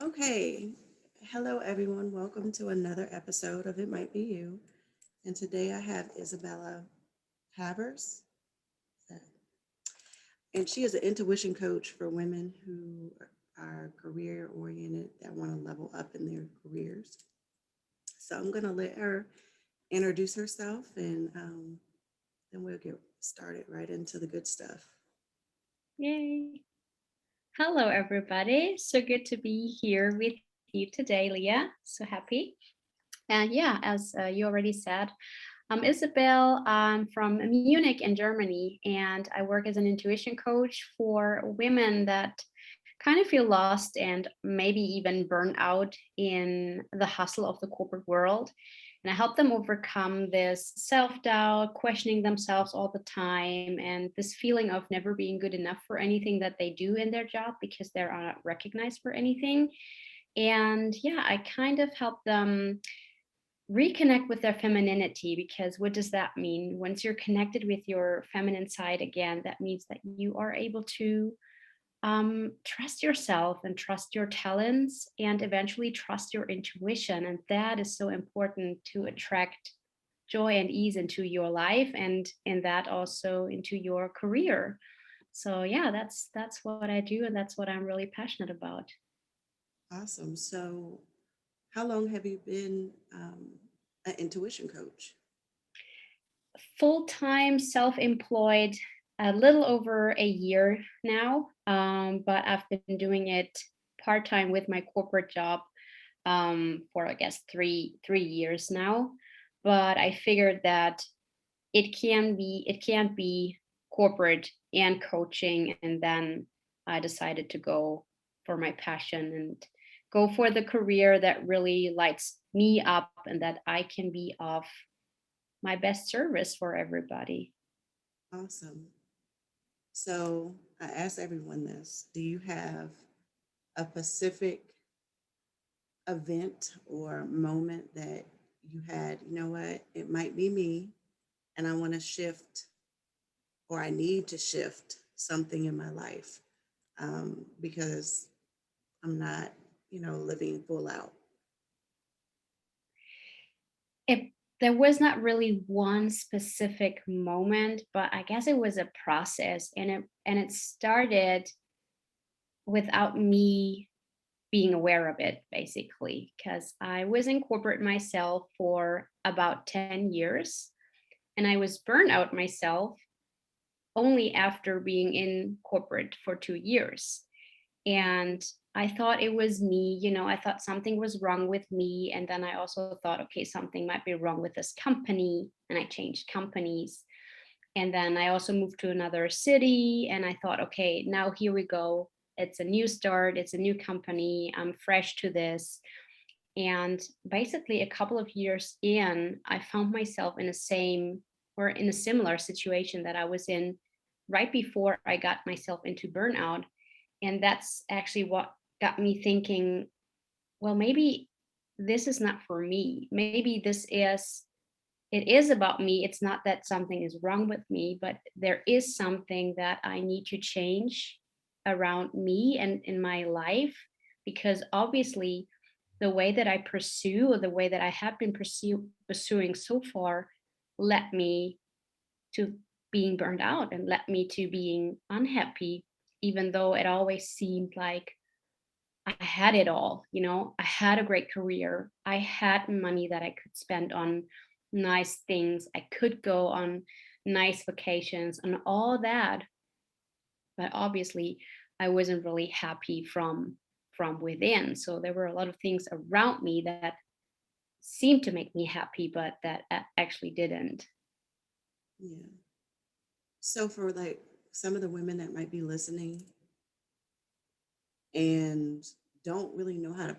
Okay. Hello, everyone. Welcome to another episode of It Might Be You. And today I have Isabella Havers, and she is an intuition coach for women who are career oriented that want to level up in their careers. So I'm going to let her introduce herself and then we'll get started right into the good stuff. Yay. Hello, everybody. So good to be here with you today, Leah. So happy. And yeah, as you already said, I'm Isabel. I'm from Munich in Germany, and I work as an intuition coach for women that kind of feel lost and maybe even burn out in the hustle of the corporate world. And I help them overcome this self doubt, questioning themselves all the time, and this feeling of never being good enough for anything that they do in their job because they're not recognized for anything. And yeah, I kind of help them reconnect with their femininity, because what does that mean? Once you're connected with your feminine side again, that means that you are able to trust yourself and trust your talents and eventually trust your intuition. And that is so important to attract joy and ease into your life, and in that also into your career. So yeah, that's what I do, and that's what I'm really passionate about. Awesome. So, how long have you been an intuition coach? Full-time self-employed a little over a year now, but I've been doing it part-time with my corporate job for I guess three years now. But I figured that it can't be corporate and coaching, and then I decided to go for my passion and go for the career that really lights me up and that I can be of my best service for everybody. Awesome. So I ask everyone this: do you have a specific event or moment that you had, you know what, it might be me and I want to shift or I need to shift something in my life because I'm not, living full out? It There was not really one specific moment, but I guess it was a process, and it started without me being aware of it, basically, because I was in corporate myself for about 10 years, and I was burned out myself only after being in corporate for 2 years. And I thought it was me, I thought something was wrong with me. And then I also thought, okay, something might be wrong with this company. And I changed companies. And then I also moved to another city. And I thought, okay, now here we go. It's a new start, it's a new company. I'm fresh to this. And basically, a couple of years in, I found myself in the same or in a similar situation that I was in right before I got myself into burnout. And that's actually what got me thinking, well, maybe this is not for me. Maybe it is about me. It's not that something is wrong with me, but there is something that I need to change around me and in my life, because obviously the way that I pursue, or the way that I have been pursuing so far, led me to being burned out and led me to being unhappy, even though it always seemed like I had it all. I had a great career. I had money that I could spend on nice things. I could go on nice vacations and all that. But obviously, I wasn't really happy from within. So there were a lot of things around me that seemed to make me happy, but that actually didn't. Yeah. So for like some of the women that might be listening and don't really know how to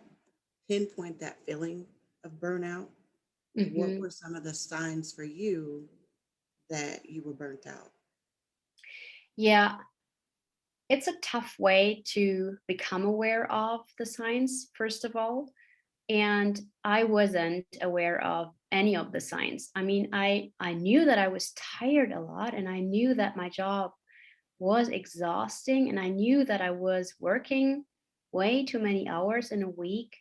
pinpoint that feeling of burnout, what hmm were some of the signs for you that you were burnt out? Yeah, it's a tough way to become aware of the signs, first of all. And I wasn't aware of any of the signs. I mean, I knew that I was tired a lot, and I knew that my job was exhausting, and I knew that I was working way too many hours in a week,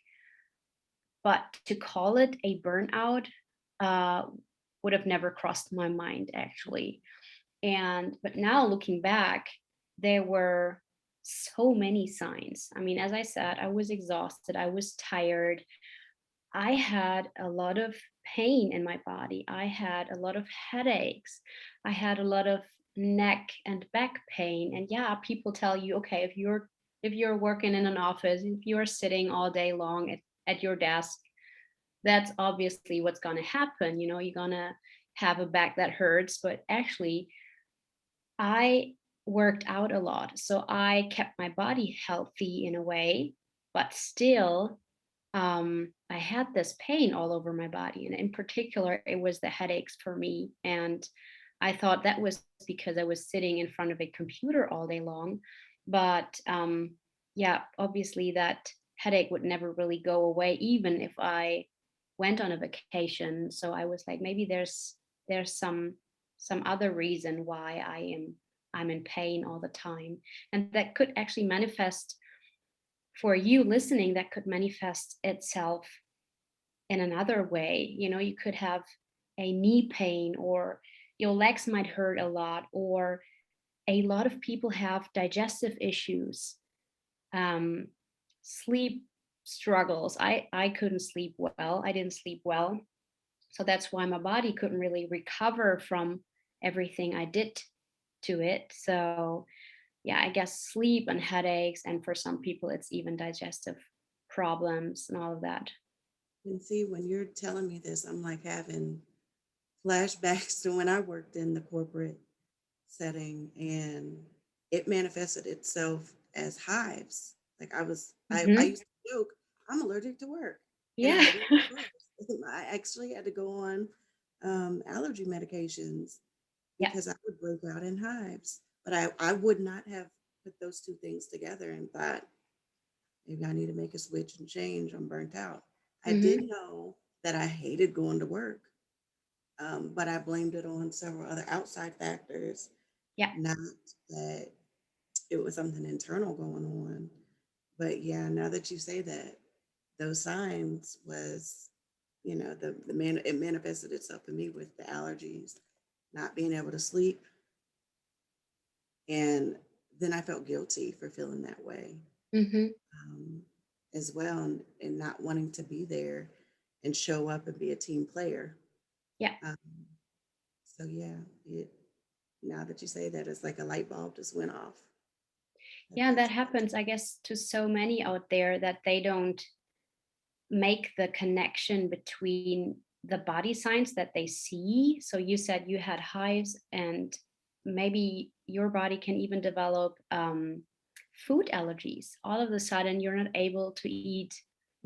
but to call it a burnout uh, would have never crossed my mind actually. And but now looking back, there were so many signs. I mean, as I said, I was exhausted, I was tired, I had a lot of pain in my body. I had a lot of headaches. I had a lot of neck and back pain. And yeah, people tell you, okay, if you're working in an office, if you're sitting all day long at your desk, that's obviously what's going to happen. You're going to have a back that hurts, but actually I worked out a lot. So I kept my body healthy in a way, but still I had this pain all over my body. And in particular, it was the headaches for me. And I thought that was because I was sitting in front of a computer all day long. But yeah, obviously that headache would never really go away, even if I went on a vacation. So I was like, maybe there's some other reason why I'm in pain all the time. And that could actually manifest for you listening, that could manifest itself in another way. You could have a knee pain, or your legs might hurt a lot, or a lot of people have digestive issues, um, sleep struggles. I couldn't sleep well. I didn't sleep well. So that's why my body couldn't really recover from everything I did to it. So yeah, I guess sleep and headaches, and for some people, it's even digestive problems and all of that. And see, when you're telling me this, I'm like having flashbacks to when I worked in the corporate setting, and it manifested itself as hives. Like I Hmm. used to joke, I'm allergic to work. And I Yeah. had no choice. I actually had to go on allergy medications Yeah. because I would break out in hives. But I would not have put those two things together and thought, maybe I need to make a switch and change. I'm burnt out. I did Hmm. know that I hated going to work, but I blamed it on several other outside factors, Yeah. not that it was something internal going on. But yeah, now that you say that, those signs was, the man, it manifested itself in me with the allergies, not being able to sleep, and then I felt guilty for feeling that way, Hmm. um, as well, and not wanting to be there and show up and be a team player. Yeah. Um, so yeah, it now that you say that, it's like a light bulb just went off. That Yeah, that that's happens, I guess, to so many out there that they don't make the connection between the body signs that they see. So you said you had hives, and maybe your body can even develop food allergies. All of a sudden, you're not able to eat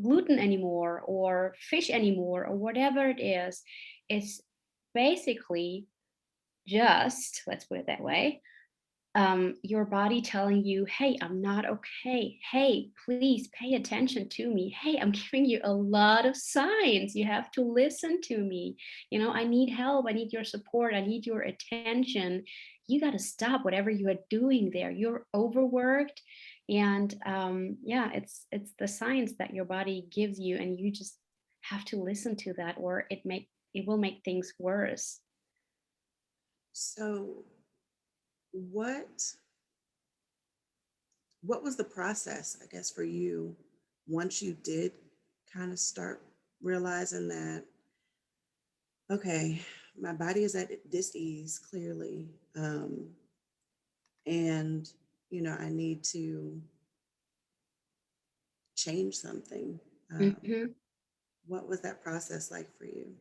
gluten anymore, or fish anymore, or whatever it is. It's basically just, let's put it that way, your body telling you, hey, I'm not okay. Hey, please pay attention to me. Hey, I'm giving you a lot of signs. You have to listen to me. I need help. I need your support. I need your attention. You got to stop whatever you are doing there. You're overworked. And yeah, it's the signs that your body gives you, and you just have to listen to that, or it will make things worse. so. What what was the process, I guess, for you once you did kind of start realizing that, okay, my body is at dis-ease clearly, and I need to change something. Mhm. What was that process like for you?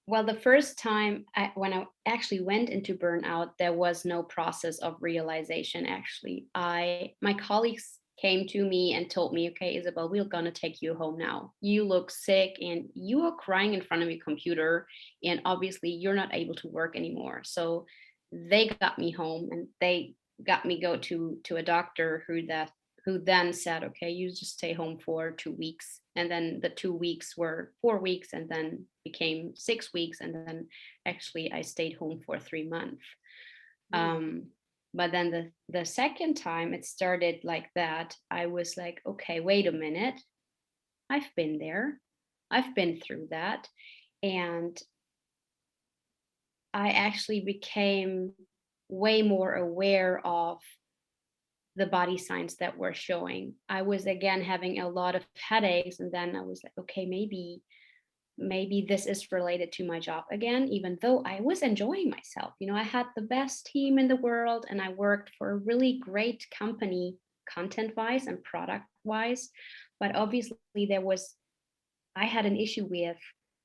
Well, the first time when I actually went into burnout, there was no process of realization. Actually, my colleagues came to me and told me, "Okay, Isabel, we're gonna take you home now. You look sick and you are crying in front of your computer, and obviously you're not able to work anymore." So they got me home, and they got me go to a doctor who then said, okay, you just stay home for 2 weeks. And then the 2 weeks were 4 weeks, and then became 6 weeks. And then actually, I stayed home for 3 months. Hmm. Um, But then the second time it started like that, I was like, okay, wait a minute. I've been there. I've been through that. And I actually became way more aware of the body signs that were showing. I was again having a lot of headaches, and then I was like, okay, maybe this is related to my job again, even though I was enjoying myself. I had the best team in the world and I worked for a really great company, content wise and product wise. But obviously, I had an issue with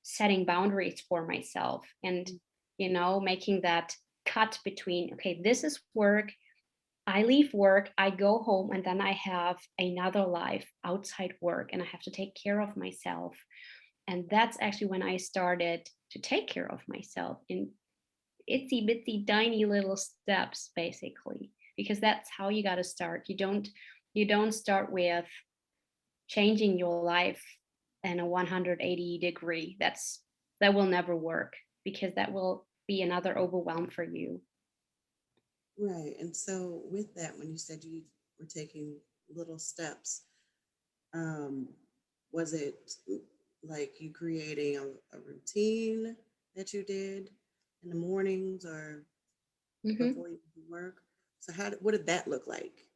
setting boundaries for myself and, making that cut between, okay, this is work. I leave work, I go home, and then I have another life outside work and I have to take care of myself. And that's actually when I started to take care of myself in itsy bitsy tiny little steps, basically, because that's how you got to start. You don't start with changing your life in a 180 degree. That will never work because that will be another overwhelm for you. Right. And so with that, when you said you were taking little steps, um, was it like you creating a routine that you did in the mornings or Mhm. before you do work? So what did that look like?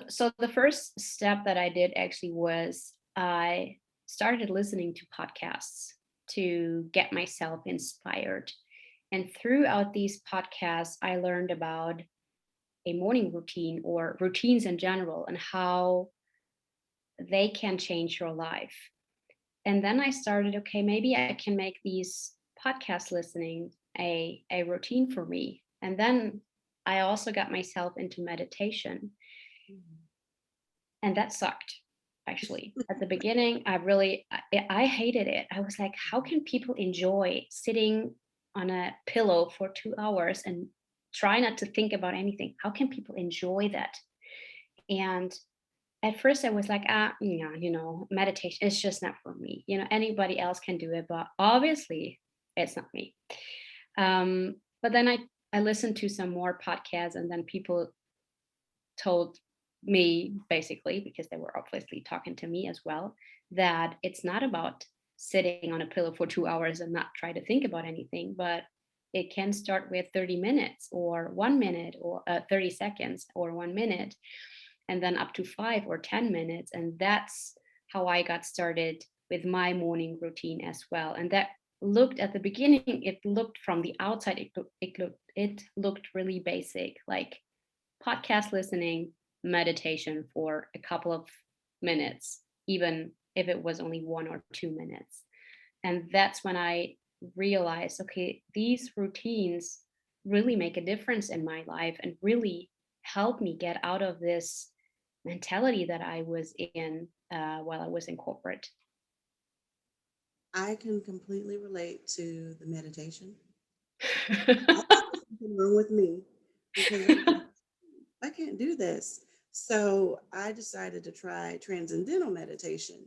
So the first step that I did actually was I started listening to podcasts to get myself inspired. And throughout these podcasts, I learned about a morning routine or routines in general and how they can change your life. And then I started, okay, maybe I can make these podcast listening a routine for me. And then I also got myself into meditation, Mhm. and that sucked. Actually, at the beginning, I hated it. I was like, how can people enjoy sitting on a pillow for 2 hours and try not to think about anything? How can people enjoy that? And at first I was like, yeah, meditation is just not for me. Anybody else can do it, but obviously it's not me. But then I listened to some more podcasts, and then people told me, basically, because they were obviously talking to me as well, that it's not about sitting on a pillow for 2 hours and not try to think about anything, but it can start with 30 minutes or 1 minute or 30 seconds or 1 minute, and then up to 5 or 10 minutes. And that's how I got started with my morning routine as well. And that looked, at the beginning, it looked from the outside, it looked really basic, like podcast listening, meditation for a couple of minutes, even if it was only 1 or 2 minutes. And that's when I realized, okay, these routines really make a difference in my life and really help me get out of this mentality that I was in while I was in corporate. I can completely relate to the meditation. There's something wrong with me because I'm like, I can't do this. So I decided to try transcendental meditation,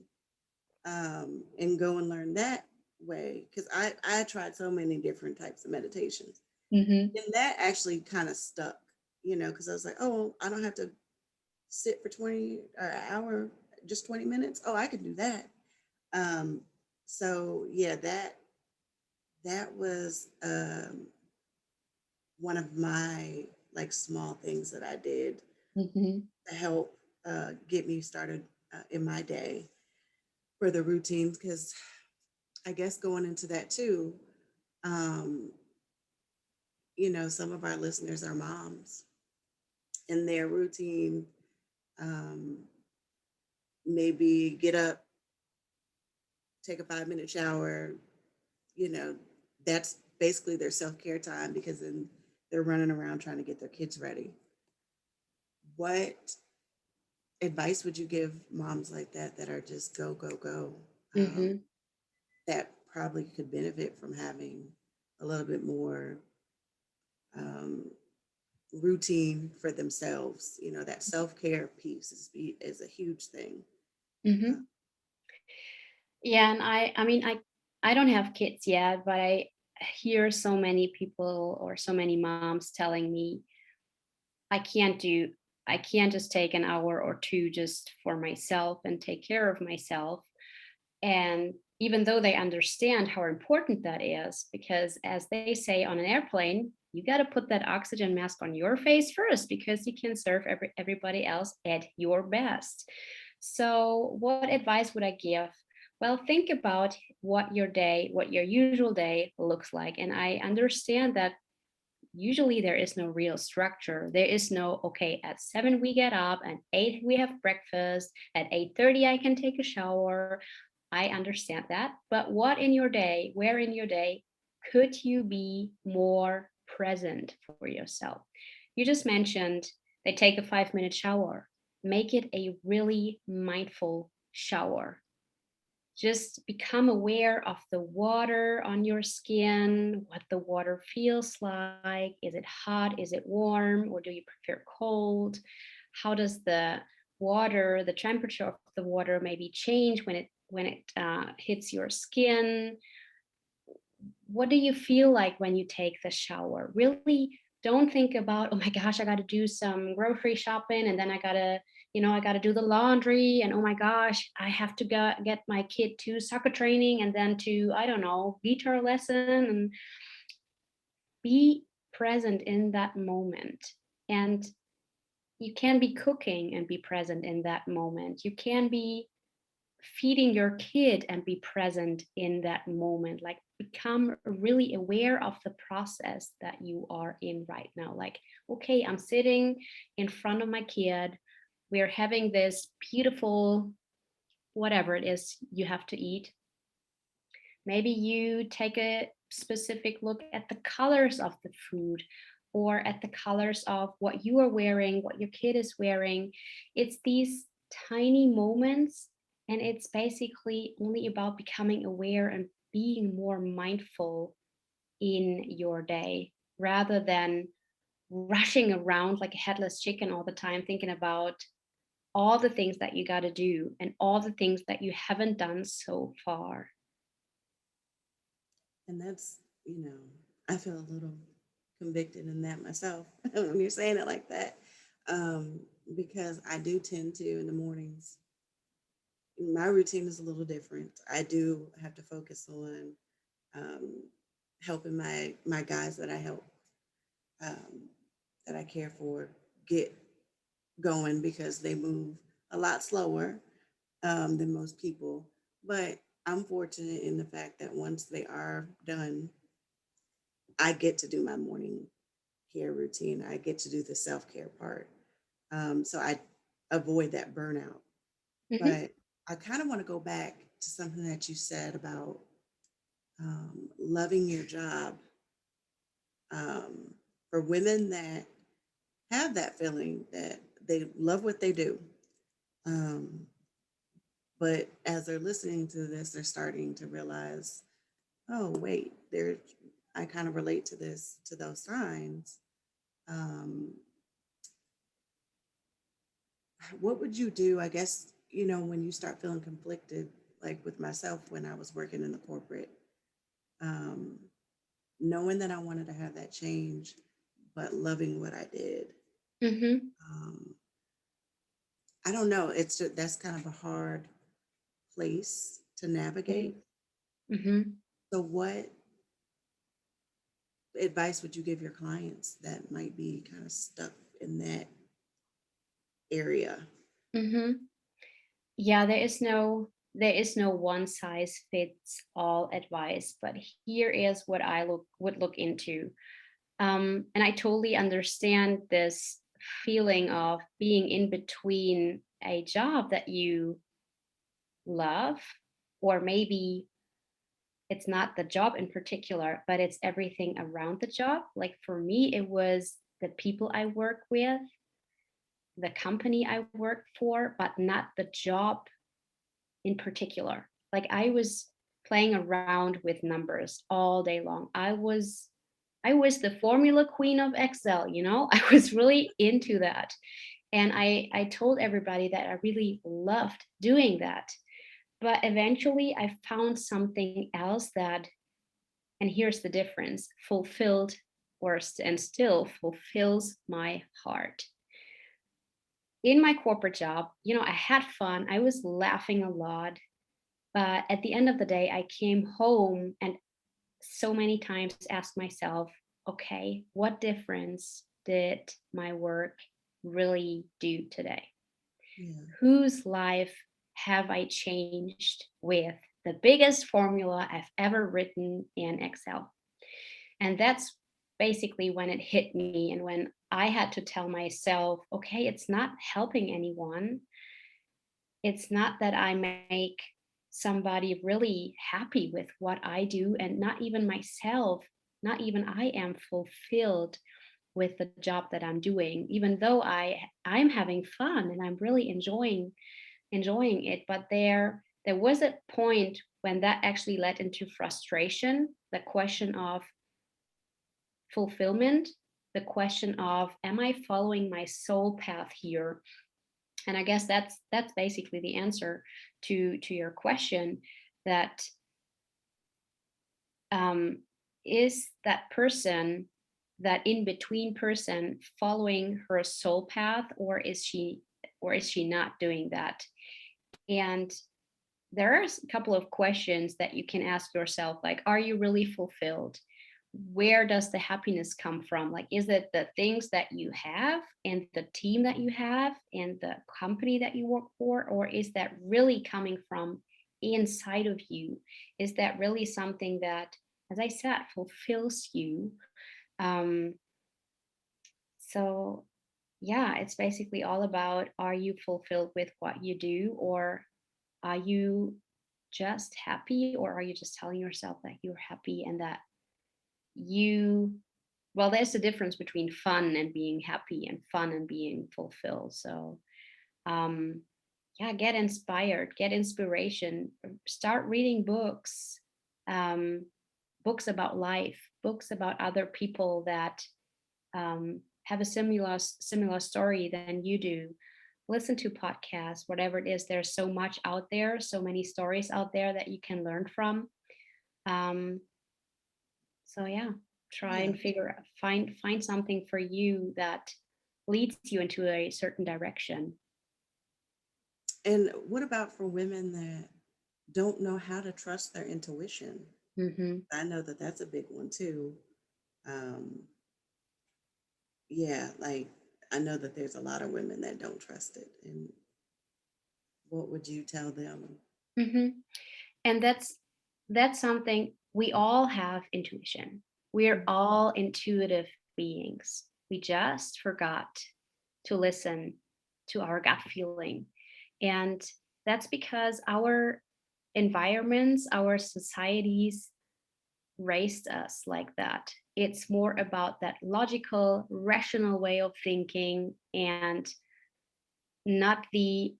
and go and learn that way because I tried so many different types of meditations. Hmm. And that actually kind of stuck, because I was like, oh, I don't have to sit for 20 or an hour, just 20 minutes. Oh, I can do that. Um, so yeah, that was one of my like small things that I did Hmm. to help get me started in my day for the routines. Because I guess going into that too, um, some of our listeners are moms, and their routine, um, maybe get up, take a 5-minute shower, you know, that's basically their self care time because then they're running around trying to get their kids ready. What advice would you give moms like that are just go, go, go? Um, Hmm. that probably could benefit from having a little bit more um, routine for themselves. That self care piece is a huge thing. Uh, Hmm. Yeah, and I mean, I don't have kids yet, but I hear so many people or so many moms telling me, I can't do I can't just take an hour or two just for myself and take care of myself. And even though they understand how important that is, because as they say on an airplane, you got to put that oxygen mask on your face first because you can serve everybody else at your best. So, what advice would I give? Well, think about what your usual day looks like. And I understand that usually there is no real structure. There is no, okay, at 7 we get up, at 8 we have breakfast, at 8:30 I can take a shower. I understand that. But what in your day, where in your day could you be more present for yourself? You just mentioned they take a 5-minute shower. Make it a really mindful shower. Just become aware of the water on your skin, what the water feels like. Is it hot? Is it warm? Or do you prefer cold? How does the temperature of the water maybe change when it hits your skin? What do you feel like when you take the shower? Really don't think about, oh my gosh, I got to do some grocery shopping and then I got to do the laundry and oh my gosh, I have to get my kid to soccer training and then to, I don't know, guitar lesson and be present in that moment. And you can be cooking and be present in that moment. You can be feeding your kid and be present in that moment, like become really aware of the process that you are in right now. Like, okay, I'm sitting in front of my kid, we're having this beautiful whatever it is you have to eat. Maybe you take a specific look at the colors of the food or at the colors of what you are wearing, what your kid is wearing. It's these tiny moments, and it's basically only about becoming aware and being more mindful in your day rather than rushing around like a headless chicken all the time, thinking about all the things that you got to do and all the things that you haven't done so far. And that's, I feel a little convicted in that myself when you're saying it like that. Um, because I do tend to in the mornings, my routine is a little different. I do have to focus on um, helping my guys that I help, um, that I care for, get going because they move a lot slower than most people. But I'm fortunate in the fact that once they are done, I get to do my morning care routine. I get to do the self care part. So I avoid that burnout. Mhm. But I kind of want to go back to something that you said about loving your job. For women that have that feeling that they love what they do, um, but as they're listening to this, they're starting to realize, oh, wait, I kind of relate to this, to those signs. Um, what would you do? I guess, when you start feeling conflicted, like with myself when I was working in the corporate, um, knowing that I wanted to have that change, but loving what I did. Mhm. Um, I don't know. It's just, that's kind of a hard place to Mhm. navigate. Mhm. So, what advice would you give your clients that might be kind of stuck in that area? Mhm. Yeah, there is no one size fits all advice, but here is what I would look into. And I totally understand this feeling of being in between a job that you love, or maybe it's not the job in particular, but it's everything around the job. Like for me, it was the people I work with, the company I work for, but not the job in particular. Like I was playing around with numbers all day long. I was the formula queen of Excel. I was really into that. And I told everybody that I really loved doing that. But eventually I found something else that, and here's the difference, fulfilled and still fulfills my heart. In my corporate job, I had fun. I was laughing a lot. But at the end of the day, I came home and so many times asked myself, okay, what difference did my work really do today? Yeah. Whose life have I changed with the biggest formula I've ever written in Excel? And that's basically when it hit me, and when I had to tell myself, okay, it's not helping anyone. It's not that I make somebody really happy with what I do, and not even myself, not even I am fulfilled with the job that I'm doing, even though I'm having fun and I'm really enjoying it. But there was a point when that actually led into frustration, the question of fulfillment, the question of, am I following my soul path here? And I guess that's basically the answer to your question, that um, is that person, that in between person, following her soul path, or is she not doing that? And there are a couple of questions that you can ask yourself, like, are you really fulfilled? Where does the happiness come from? Like, is it the things that you have and the team that you have and the company that you work for, or is that really coming from inside of you? Is that really something that, as I said, fulfills you? um, so yeah, it's basically all about, are you fulfilled with what you do, or are you just happy, or are you just telling yourself that you're happy and that you well, there's a difference between fun and being happy, and fun and being fulfilled. So um yeah, get inspired, get inspiration, start reading books, um books about life, books about other people that have a similar story than you do. Listen to podcasts, whatever it is. There's so much out there, so many stories out there that you can learn from. um So yeah, try Yeah. and figure out, find something for you that leads you into a certain direction. And what about for women that don't know how to trust their intuition? Hmm. I know that that's a big one too. Um, yeah, like I know that there's a lot of women that don't trust it. And what would you tell them? Hmm. And that's something, we all have intuition. We're Mhm. all intuitive beings. We just forgot to listen to our gut feeling. And that's because our environments, our societies raised us like that. It's more about that logical, rational way of thinking, and not the,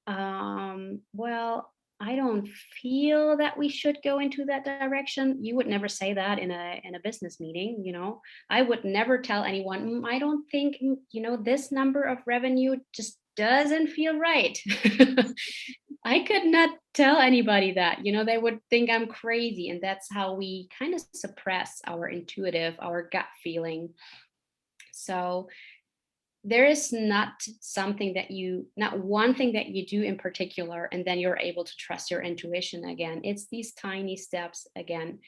well, I don't feel that we should go into that direction. You would never say that in a business meeting, you know. I would never tell anyone, I don't think, this number of revenue just doesn't feel right." I could not tell anybody that, they would think I'm crazy. And that's how we kind of suppress our gut feeling. So there is not one thing that you do in particular, and then you're able to trust your intuition again. It's these tiny steps again.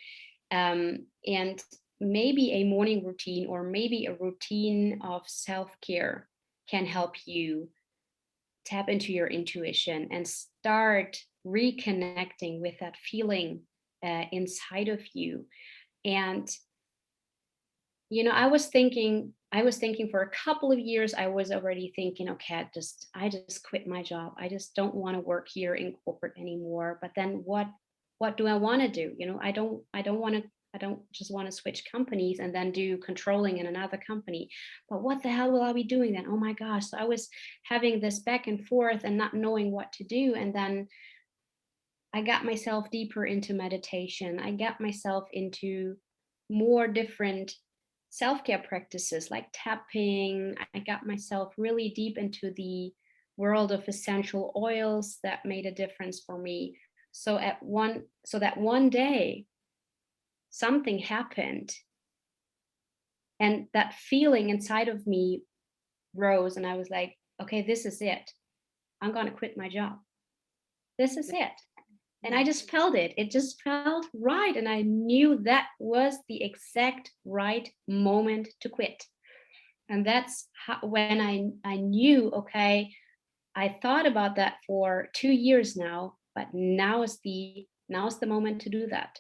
And maybe a morning routine, or maybe a routine of self-care, can help you tap into your intuition and start reconnecting with that feeling inside of you. And I was thinking for a couple of years. I was already thinking, okay, I just quit my job. I just don't want to work here in corporate anymore. But then what do I want to do? I don't just want to switch companies and then do controlling in another company. But what the hell will I be doing then? Oh my gosh. So I was having this back and forth and not knowing what to do. And then I got myself deeper into meditation. I got myself into more different self care practices like tapping. I got myself really deep into the world of essential oils that made a difference for me. So that one day something happened, And that feeling inside of me rose, and I was like, okay, this is it. I'm going to quit my job. This is That- it. And I yeah, just felt it. It just felt right. And I knew that was the exact right moment to quit. And that's how, when I knew, okay, I thought about that for 2 years now, but now is the moment to do that.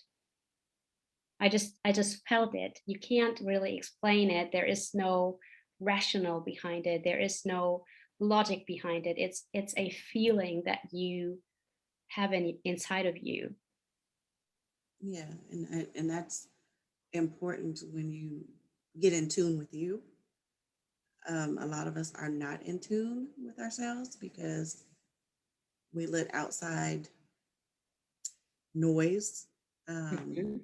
I just felt it. You can't really explain it. There is no rational behind it. There is no logic behind it. It's a feeling that you have inside of you. yeah, and that's important when you get in tune with you. A lot of us are not in tune with ourselves because we let outside noise um, Mhm.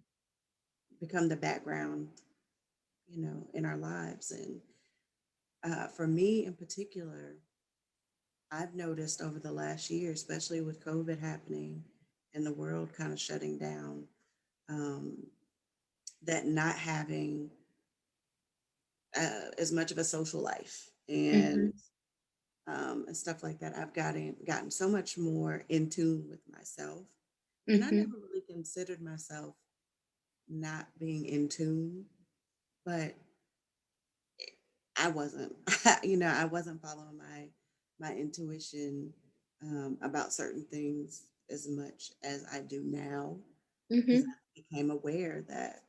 become the background, in our lives. And for me in particular, I've noticed over the last year, especially with COVID happening and the world kind of shutting down, um, that not having as much of a social life Mhm. and stuff like that, I've gotten so much more in tune with myself. And I Mhm. never really considered myself not being in tune, but I wasn't. I wasn't following my intuition about certain things as much as I do now because Mhm. I became aware that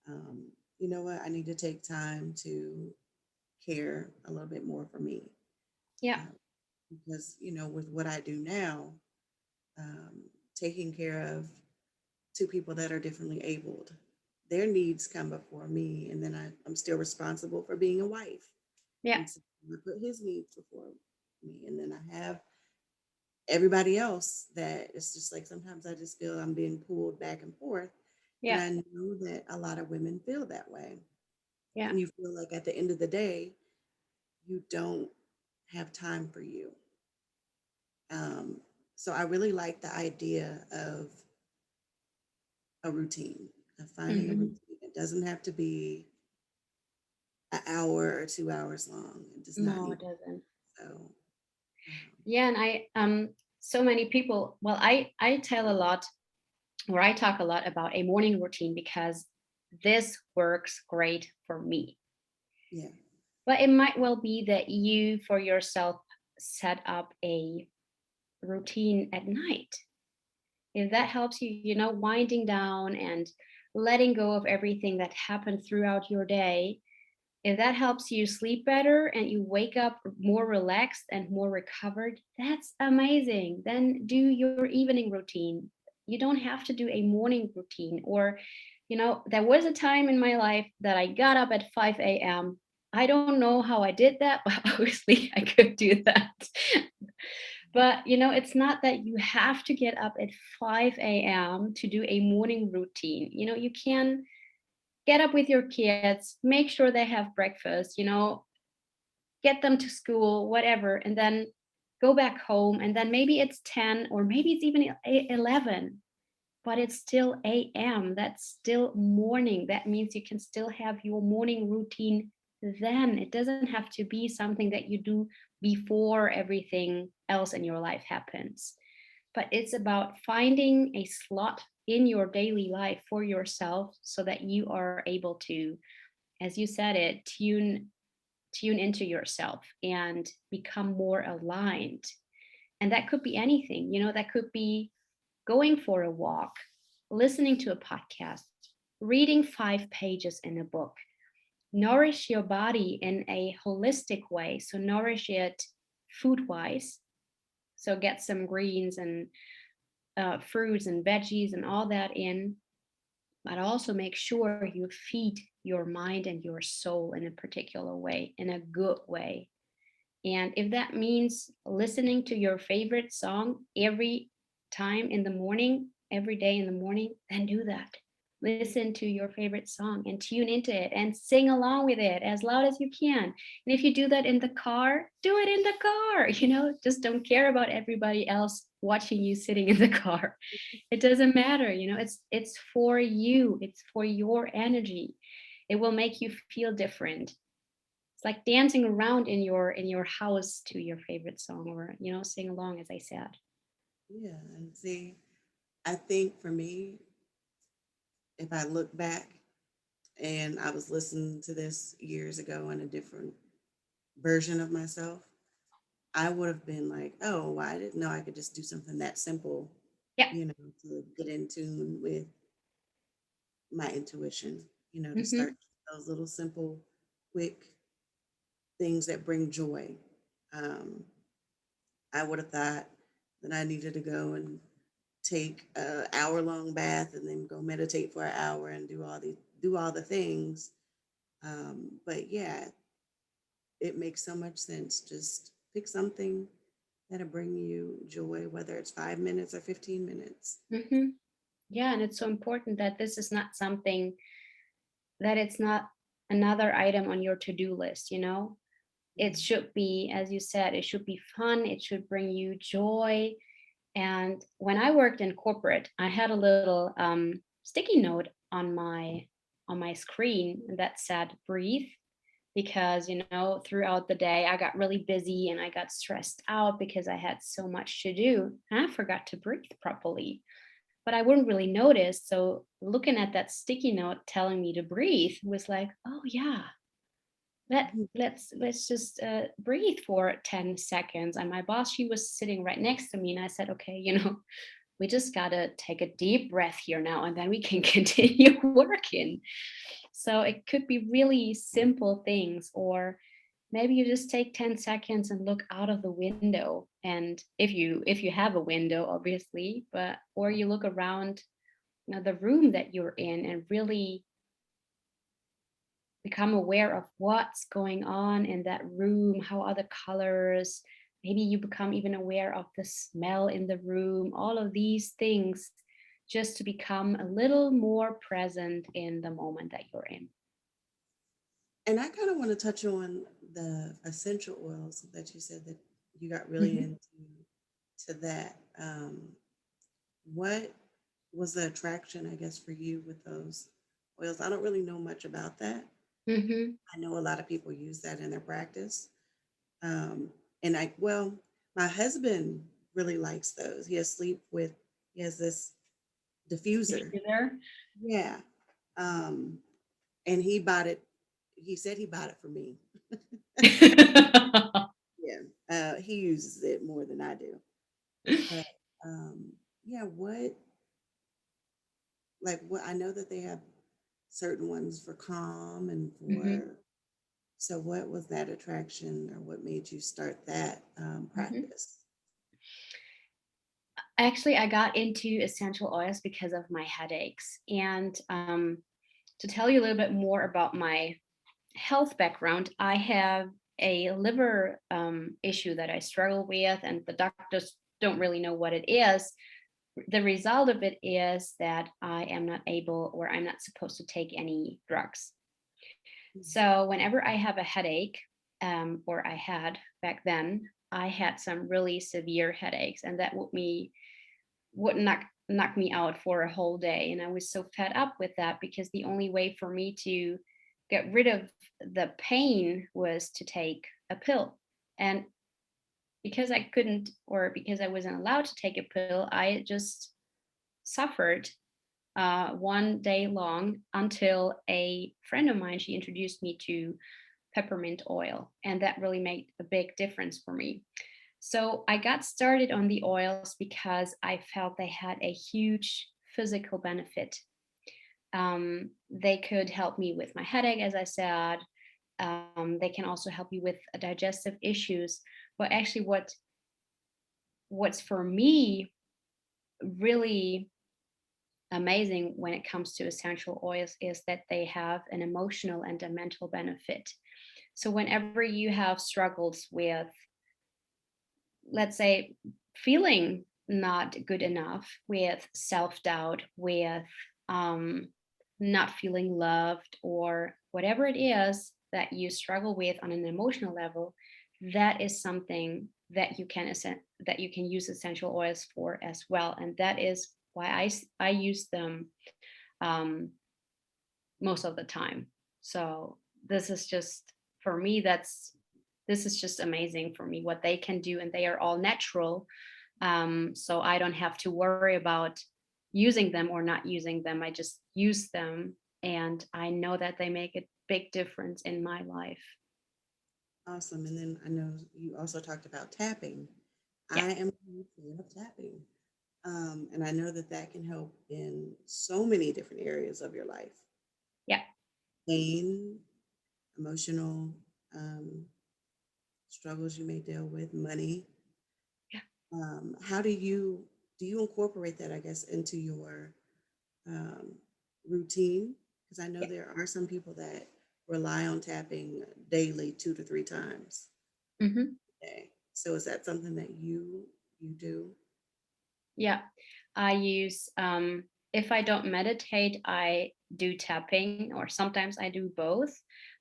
um, you know what, I need to take time to care a little bit more for me Yeah. uh, because with what I do now, um, taking care of two people that are differently abled, their needs come before me, and then I'm still responsible for being a wife. Yeah. And so I put his needs before me. And then I have everybody else that it's just like sometimes I just feel I'm being pulled back and forth. And Yeah. I know that a lot of women feel that way. Yeah. And you feel like at the end of the day, you don't have time for you. Um, so I really like the idea of a routine, of finding a Mhm. routine. It doesn't have to be an hour or 2 hours long. It does not No, need it doesn't. so. Yeah, and so many people, well, I tell a lot, or I talk a lot about a morning routine because this works great for me. Yeah, But it might well be that you for yourself set up a routine at night. If that helps you, winding down and letting go of everything that happened throughout your day, if that helps you sleep better and you wake up more relaxed and more recovered, that's amazing. Then do your evening routine. You don't have to do a morning routine. Or, there was a time in my life that I got up at 5 a.m. I don't know how I did that, but obviously I could do that. But it's not that you have to get up at 5 a.m. to do a morning routine. You can get up with your kids, make sure they have breakfast, get them to school, whatever, and then go back home. And then maybe it's 10 or maybe it's even 11, but it's still AM. That's still morning. That means you can still have your morning routine then. It doesn't have to be something that you do before everything else in your life happens. But it's about finding a slot in your daily life for yourself so that you are able to, as you said it, tune into yourself and become more aligned. And that could be anything, that could be going for a walk, listening to a podcast, reading 5 pages in a book. Nourish your body in a holistic way. So, nourish it food wise. So, get some greens and fruits and veggies and all that in, but also make sure you feed your mind and your soul in a particular way, in a good way. And if that means listening to your favorite song every time in the morning, every day in the morning, then do that. Listen to your favorite song and tune into it and sing along with it as loud as you can. And if you do that in the car, do it in the car. Just don't care about everybody else watching you sitting in the car. It doesn't matter. It's for you, it's for your energy. It will make you feel different. It's like dancing around in your house to your favorite song, or sing along, as I said. Yeah. And see, I think for me, if I look back and I was listening to this years ago in a different version of myself, I would have been like, oh, well, I didn't know I could just do something that simple, Yeah. you know, to get in tune with my intuition, to start Hmm. those little simple, quick things that bring joy. Um, I would have thought that I needed to go and take a hour long bath and then go meditate for an hour and do all the things. But yeah, it makes so much sense. Just pick something that'll bring you joy, whether it's 5 minutes or 15 minutes. Hmm. Yeah, and it's so important that this is not something that it's not another item on your to-do list. It Mhm. should be, as you said, it should be fun, it should bring you joy. And when I worked in corporate, I had a little sticky note on my screen that said breathe, because throughout the day I got really busy and I got stressed out because I had so much to do and I forgot to breathe properly, but I wouldn't really notice. So looking at that sticky note telling me to breathe was like, oh yeah, Mhm. let's just breathe for 10 seconds. And my boss, she was sitting right next to me, and I said, okay, we just gotta take a deep breath here now, and then we can continue working. So it could be really simple things, or maybe you just take 10 seconds and look out of the window. And if you have a window, obviously, but or you look around, the room that you're in, and really become aware of what's going on in that room. How are the colors? Maybe you become even aware of the smell in the room, all of these things, just to become a little more present in the moment that you're in. And I kind of want to touch on the essential oils that you said that you got really Hmm. into to that. What was the attraction, I guess, for you with those oils? I don't really know much about that. Hmm. I know a lot of people use that in their practice. Um, and well, my husband really likes those. He has this diffuser. Diffuser. Yeah. Um, and he bought it. He said he bought it for me. Yeah. He uses it more than I do. But yeah, what I know that they have certain ones for calm and Hmm. for, so what was that attraction or what made you start that Hmm. practice? Actually, I got into essential oils because of my headaches. And to tell you a little bit more about my health background, I have a liver issue that I struggle with, and the doctors don't really know what it is. The result of it is that I am not able, or I'm not supposed to take any drugs. Mhm. So whenever I have a headache, or I had back then, I had some really severe headaches, and that would knock me out for a whole day. And I was so fed up with that, because the only way for me to get rid of the pain was to take a pill. And because I couldn't, or because I wasn't allowed to take a pill, I just suffered one day long, until a friend of mine, she introduced me to peppermint oil, and that really made a big difference for me. So I got started on the oils because I felt they had a huge physical benefit. They could help me with my headache, as I said. They can also help you with digestive issues. But actually, what's for me really amazing when it comes to essential oils is that they have an emotional and a mental benefit. So whenever you have struggles with, let's say, feeling not good enough, with self-doubt, with um, not feeling loved, or whatever it is that you struggle with on an emotional level, that is something that that you can use essential oils for as well. And that is why I use them um, most of the time. So this is just, for me, this is just amazing for me what they can do, and they are all natural. So I don't have to worry about using them or not using them. I just use them, and I know that they make a big difference in my life. Awesome. And then I know you also talked about tapping. Yeah, I am a huge fan of tapping. And I know that that can help in so many different areas of your life: yeah, pain, emotional um, struggles you may deal with, money. yeah, How do you incorporate that, I guess, into your um, routine? Because I know yeah. there are some people that rely on tapping daily, 2 to 3 times Hmm. a day. So is that something that you do? Yeah. I use, if I don't meditate, I do tapping, or sometimes I do both.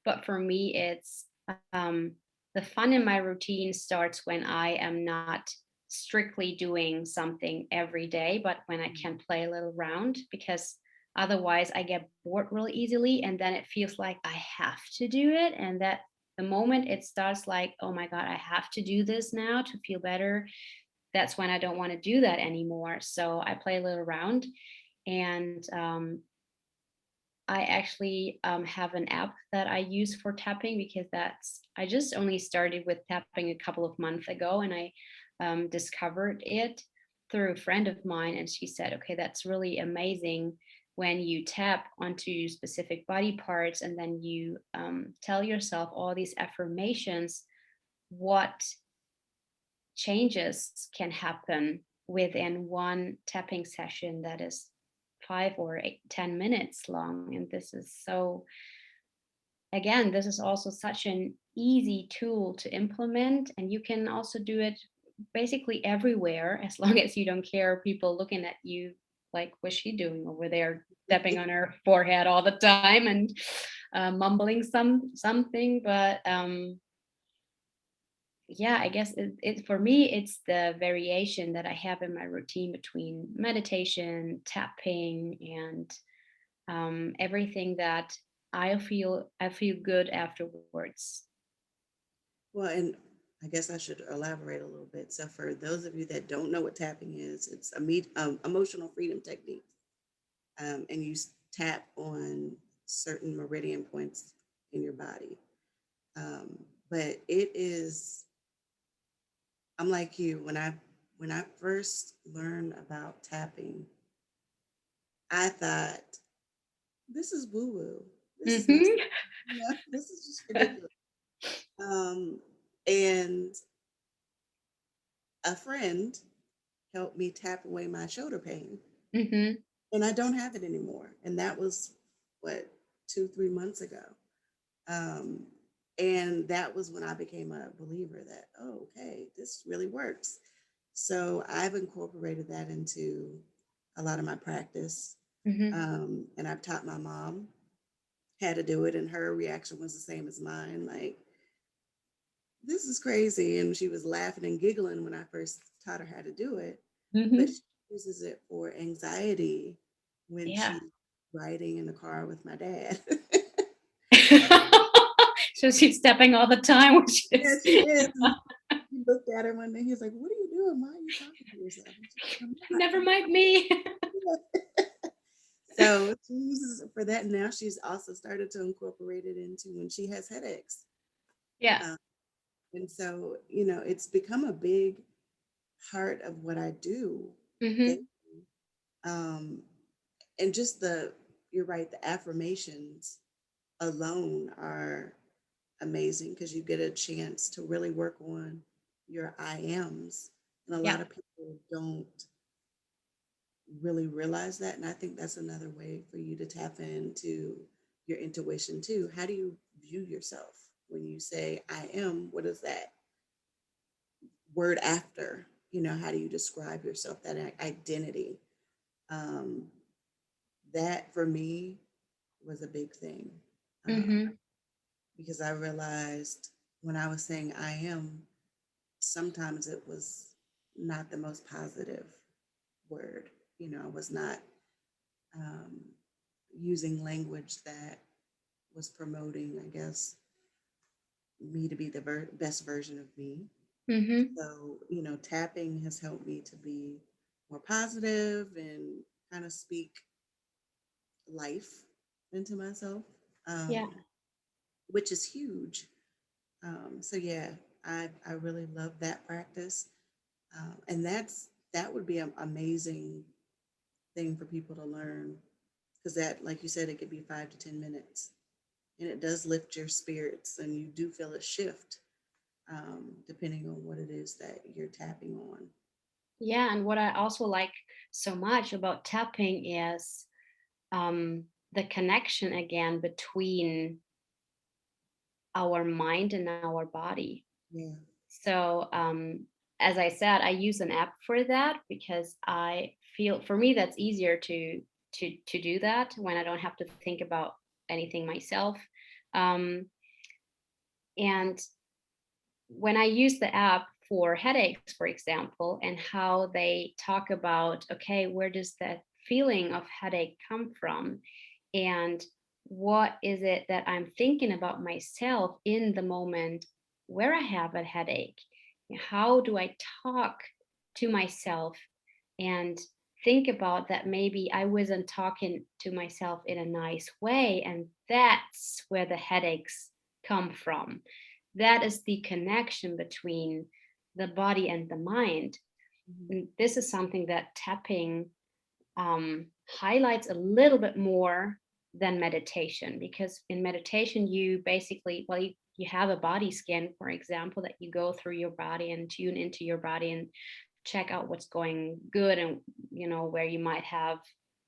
But for me, it's, um, the fun in my routine starts when I am not strictly doing something every day, but when I can play a little round, because otherwise I get bored really easily. And then it feels like I have to do it. And that the moment it starts like, oh my God, I have to do this now to feel better, that's when I don't want to do that anymore. So I play a little around, and I actually have an app that I use for tapping, because I just only started with tapping a couple of months ago, and I discovered it through a friend of mine, and she said, "Okay, that's really amazing when you tap onto specific body parts, and then you tell yourself all these affirmations. What changes can happen within one tapping session that is 5 or 10 minutes long." And this is so, again, this is also such an easy tool to implement. And you can also do it basically everywhere, as long as you don't care people looking at you like, what's she doing over there, tapping on her forehead all the time and mumbling something. But yeah, I guess it for me, it's the variation that I have in my routine between meditation, tapping, and everything that I feel good afterwards. Well, and I guess I should elaborate a little bit. So, for those of you that don't know what tapping is, it's emotional freedom technique, and you tap on certain meridian points in your body. But it is, I'm like you. When I first learned about tapping, I thought this is woo woo. This is messed Hmm. up. This is just ridiculous. Um, and a friend helped me tap away my shoulder pain, Hmm. and I don't have it anymore. And that was what, 2, 3 months ago. Um, and that was when I became a believer that, oh, okay, this really works. So I've incorporated that into a lot of my practice. Hmm. And I've taught my mom how to do it, and her reaction was the same as mine, like, this is crazy. And she was laughing and giggling when I first taught her how to do it. But Hmm. she uses it for anxiety when Yeah. she's riding in the car with my dad. So she's stepping all the time, which Yeah, is she is. And he looked at her one day. He was like, "What are you doing? Why are you talking to yourself?" And she's like, "I'm not. never I'm mind me. not." So she uses it for that. Now she's also started to incorporate it into when she has headaches. Yeah. Um, and so, it's become a big part of what I do daily. Hmm. Um, and just you're right, the affirmations alone are amazing because you get a chance to really work on your I ams. And a Yeah. lot of people don't really realize that. And I think that's another way for you to tap into your intuition too. How do you view yourself when you say I am? What is that word after? How do you describe yourself, that identity? Um, that for me was a big thing, um, Hmm. because I realized when I was saying I am, sometimes it was not the most positive word. I was not um, using language that was promoting, I guess, me to be the best version of me. Mm-hmm. So, tapping has helped me to be more positive and kind of speak life into myself, Yeah. um, which is huge. So yeah, I really love that practice, and that would be an amazing thing for people to learn, because that, like you said, it could be 5 to 10 minutes, and it does lift your spirits, and you do feel a shift, depending on what it is that you're tapping on. Yeah. And what I also like so much about tapping is um, the connection again between our mind and our body. Yeah. So, as I said, I use an app for that because I feel for me that's easier to do that when I don't have to think about anything myself. Um, and when I use the app for headaches, for example, and how they talk about, okay, where does that feeling of headache come from? And what is it that I'm thinking about myself in the moment where I have a headache? How do I talk to myself and think about that maybe I wasn't talking to myself in a nice way? And that's where the headaches come from. That is the connection between the body and the mind. Mhm. And this is something that tapping highlights a little bit more than meditation, because in meditation you basically, well, you have a body scan, for example, that you go through your body and tune into your body and check out what's going good, and where you might have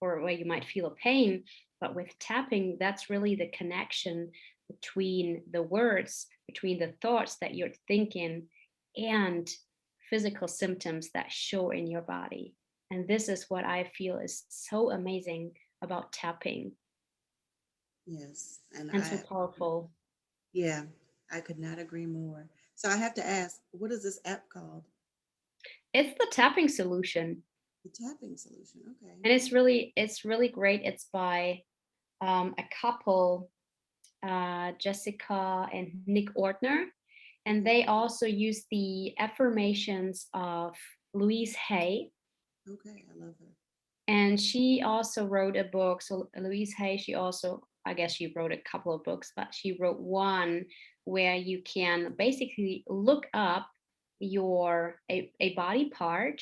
or where you might feel a pain. But with tapping, that's really the connection between the words, between the thoughts that you're thinking, and physical symptoms that show in your body. And this is what I feel is so amazing about tapping Yes, and and so powerful. yeah, I could not agree more. So I have to ask, what is this app called? It's the tapping solution. The tapping solution. Okay. And it's really great. It's by a couple, Jessica and Nick Ortner. And Okay. they also use the affirmations of Louise Hay. Okay. I love her. And she also wrote a book. So Louise Hay, she also, I guess she wrote a couple of books, but she wrote one where you can basically look up a body part,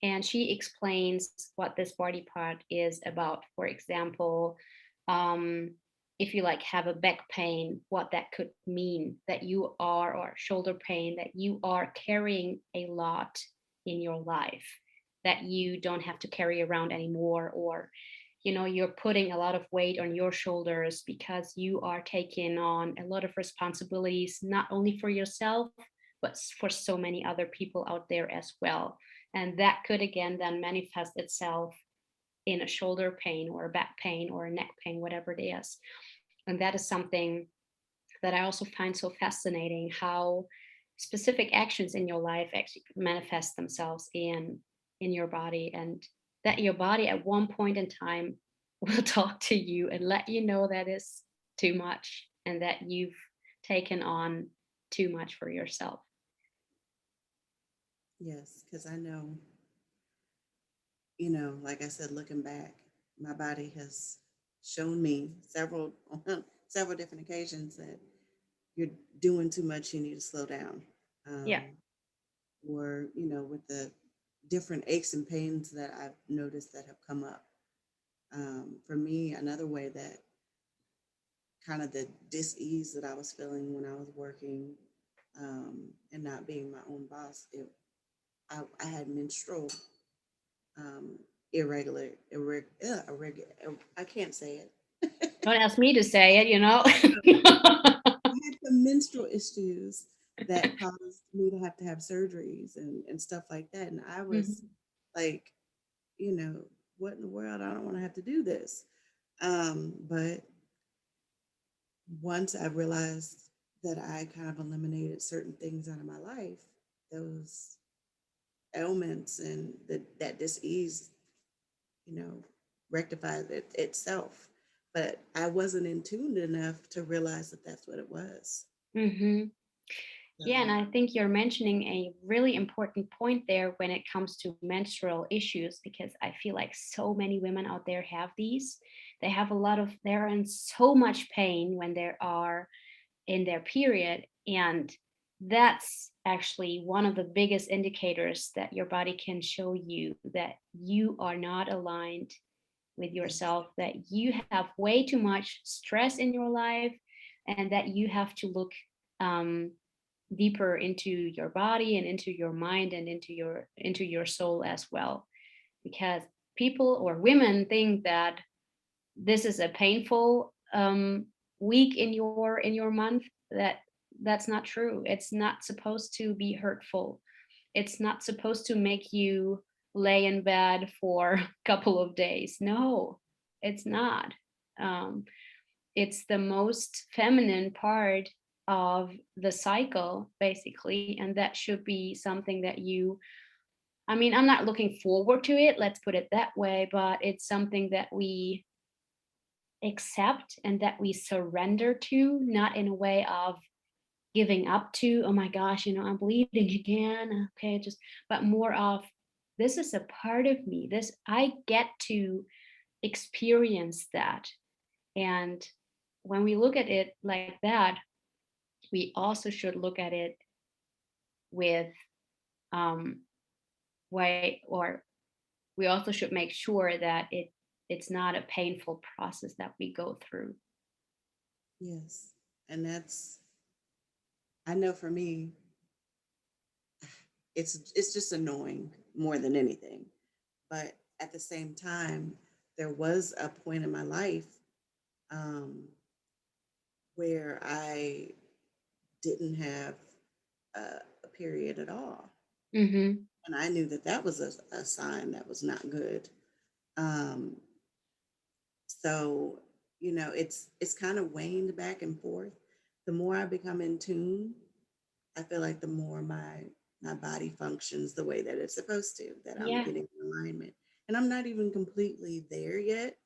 and she explains what this body part is about. For example, um, if you like have a back pain, what that could mean that you are, or shoulder pain, that you are carrying a lot in your life that you don't have to carry around anymore, or you're putting a lot of weight on your shoulders because you are taking on a lot of responsibilities, not only for yourself but for so many other people out there as well. And that could again then manifest itself in a shoulder pain or a back pain or a neck pain, whatever it is. And that is something that I also find so fascinating, how specific actions in your life actually manifest themselves in your body, and that your body at one point in time will talk to you and let you know that is too much and that you've taken on too much for yourself. Yes, because I know, like I said, looking back, my body has shown me several different occasions that you're doing too much. You need to slow down. Yeah. Um, or, with the different aches and pains that I've noticed that have come up. For me, another way that kind of the dis-ease that I was feeling when I was working, and not being my own boss, I had menstrual, um, irregular, I can't say it. Don't ask me to say it. I had some menstrual issues that caused me to have surgeries and stuff like that. And I was Mhm. like, you know, what in the world? I don't want to have to do this. But once I realized that I kind of eliminated certain things out of my life, those ailments and that dis-ease, you know, rectified itself. but I wasn't in tune enough to realize that that's what it was. Hmm. Yeah, and So, I think you're mentioning a really important point there when it comes to menstrual issues, because I feel like so many women out there have these. They have a lot of, they're in so much pain when they are in their period. And that's actually one of the biggest indicators that your body can show you that you are not aligned with yes, yourself, that you have way too much stress in your life, and that you have to look um, deeper into your body and into your mind and into your soul as well, because people or women think that this is a painful week in your month. That's not true. It's not supposed to be hurtful. It's not supposed to make you lay in bed for a couple of days. No, it's not. um, it's the most feminine part of the cycle, basically, and that should be something that you, I mean, I'm not looking forward to it, let's put it that way, but it's something that we accept and that we surrender to, not in a way of giving up to, oh my gosh, I'm bleeding again. Okay, just, but more of, this is a part of me. This, I get to experience that. And when we look at it like that, we also should look at it with um way, or we also should make sure that it's not a painful process that we go through. yes. And that's, I know for me, it's just annoying more than anything. But at the same time, there was a point in my life um, where I didn't have a period at all. Mhm. And I knew that that was a sign that was not good. Um, so, it's kind of waned back and forth. The more I become in tune, I feel like the more my body functions the way that it's supposed to, that I'm Yeah. getting in alignment. And I'm not even completely there yet,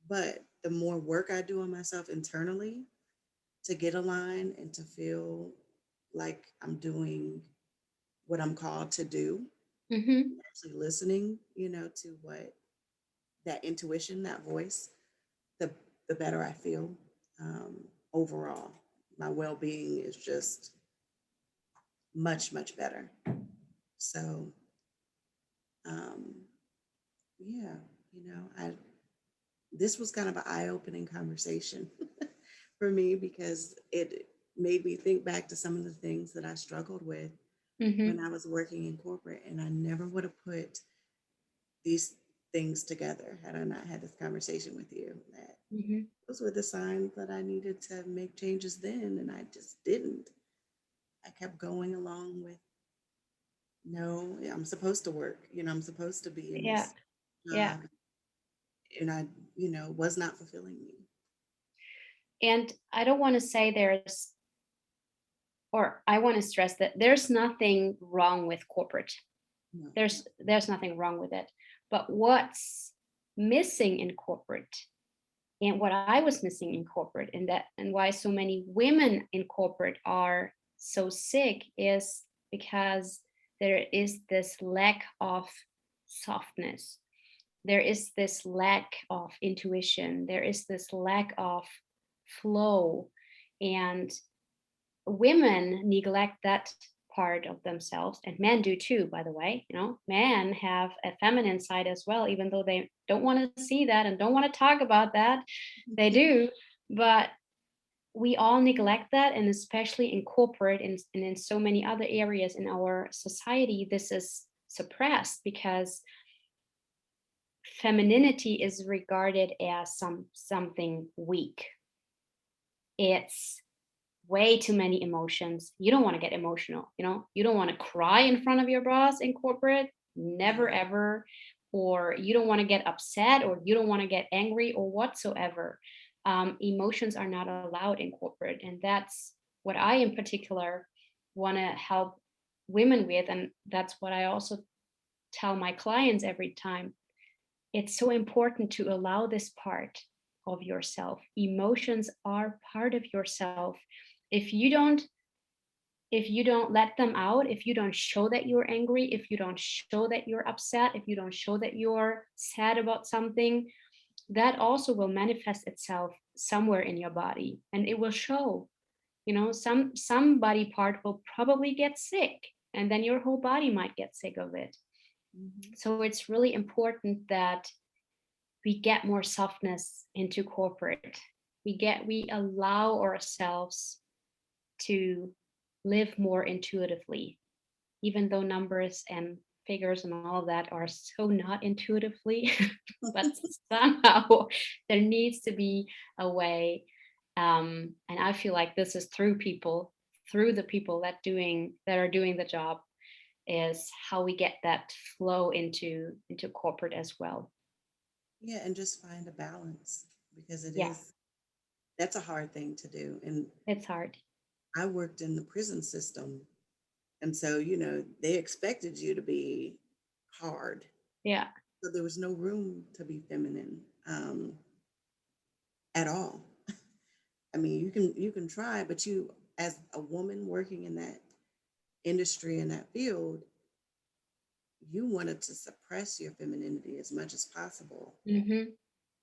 but the more work I do on myself internally to get aligned and to feel like I'm doing what I'm called to do, Mhm. actually listening, to what that intuition, that voice, the the better I feel um, overall. My well-being is just much, much better. So, um, yeah, I this was kind of an eye-opening conversation for me because it made me think back to some of the things that I struggled with when Mhm. I was working in corporate, and I never would have put these things together had I not had this conversation with you. That Mhm. those were the signs that I needed to make changes then, and I just didn't. I kept going along with, no, I'm supposed to work. I'm supposed to be in Yeah. this Yeah. job, and I, was not fulfilling me. And I don't want to say there's, or I want to stress that there's nothing wrong with corporate. No, no. There's nothing wrong with it. But what's missing in corporate, and what I was missing in corporate, and that, and why so many women in corporate are so sick, is because there is this lack of softness. There is this lack of intuition. There is this lack of flow. And women neglect that part of themselves, and men do too, by the way. Men have a feminine side as well, even though they don't want to see that and don't want to talk about that. They do. But we all neglect that, and especially in corporate and in so many other areas in our society, this is suppressed because femininity is regarded as something weak. It's way too many emotions. You don't want to get emotional, you don't want to cry in front of your boss in corporate, never Yeah. ever. Or you don't want to get upset, or you don't want to get angry or whatsoever. Emotions are not allowed in corporate, and that's what I in particular want to help women with. And that's what I also tell my clients every time. It's so important to allow this part. of yourself. Emotions are part of yourself. If you don't if you don't let them out, if you don't show that you're angry, if you don't show that you're upset, if you don't show that you're sad about something, that also will manifest itself somewhere in your body and it will show. Some body part will probably get sick and then your whole body might get sick of it. Mhm. So it's really important that we get more softness into corporate. We allow ourselves to live more intuitively, even though numbers and figures and all of that are so not intuitively, but somehow there needs to be a way. And I feel like this is through the people that are doing the job, is how we get that flow into corporate as well. Yeah, and just find a balance because Yeah, that's a hard thing to do. And it's hard. I worked in the prison system. And so, they expected you to be hard. Yeah. So there was no room to be feminine at all. I mean, you can try, but you, as a woman working in that industry in that field, you wanted to suppress your femininity as much as possible Mm-hmm.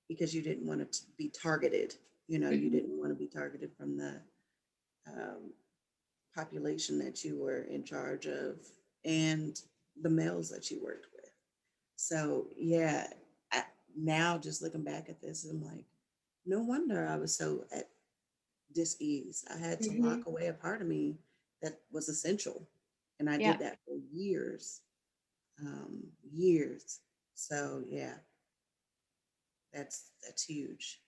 because you didn't want it to be targeted. You Mm-hmm. didn't want to be targeted from the um, population that you were in charge of and the males that you worked with. So yeah, I, now just looking back at this, I'm like, no wonder I was so at dis-ease. I had to Mm-hmm. lock away a part of me that was essential, and I Yeah. did that for years, years. So yeah, that's huge.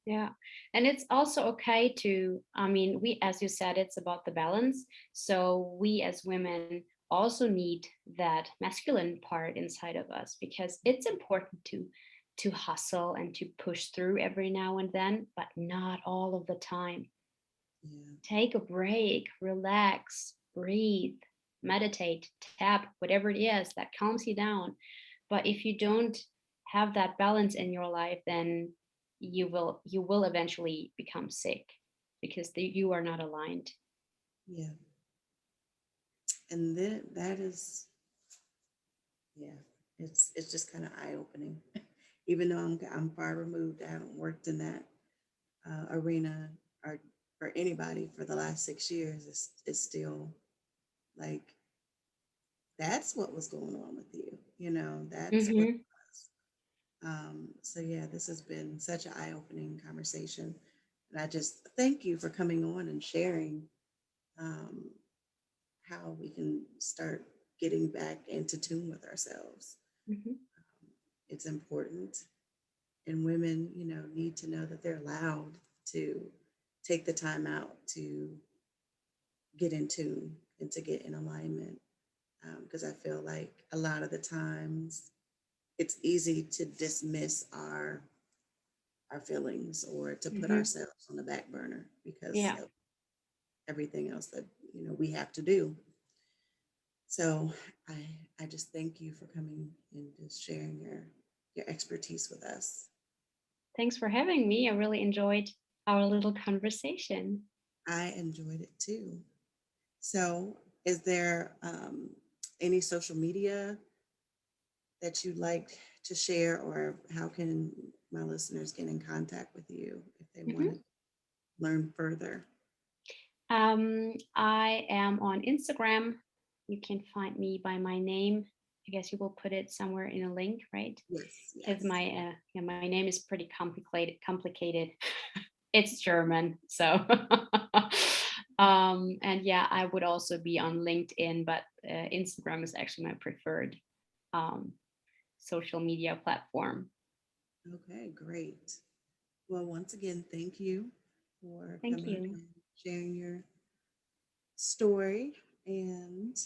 Yeah. And it's also okay to, I mean, we, as you said, it's about the balance. So we as women also need that masculine part inside of us because it's important to hustle and to push through every now and then, but not all of the time. Yeah, Take a break, relax, breathe, meditate, tap, whatever it is that calms you down. But if you don't have that balance in your life, then you will eventually become sick because you are not aligned. yeah, and then that is, yeah, it's just kind of eye opening. Even though I'm far removed, I haven't worked in that arena or for anybody for the last 6 years. It's still like that's what was going on with you. That's what it Hmm. was. So yeah, this has been such an eye-opening conversation, and I just thank you for coming on and sharing um, how we can start getting back into tune with ourselves. Hmm. It's important, and women, need to know that they're allowed to take the time out to get in tune and to get in alignment. Because I feel like a lot of the times it's easy to dismiss our feelings or to put Hmm. ourselves on the back burner because Yeah. of everything else that we have to do. So I just thank you for coming and just sharing your expertise with us. Thanks for having me. I really enjoyed our little conversation. I enjoyed it too. So, is there any social media that you'd like to share, or how can my listeners get in contact with you if they want to Hmm. learn further? I am on Instagram. You can find me by my name. I guess you will put it somewhere in a link, right? Yes, Because yes. my name is pretty complicated. Complicated. It's German, so. And yeah, I would also be on LinkedIn, but Instagram is actually my preferred um, social media platform. Okay, great. Well, once again, thank you for Thank coming you. and sharing your story. And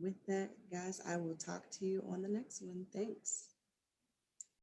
with that, guys, I will talk to you on the next one. Thanks.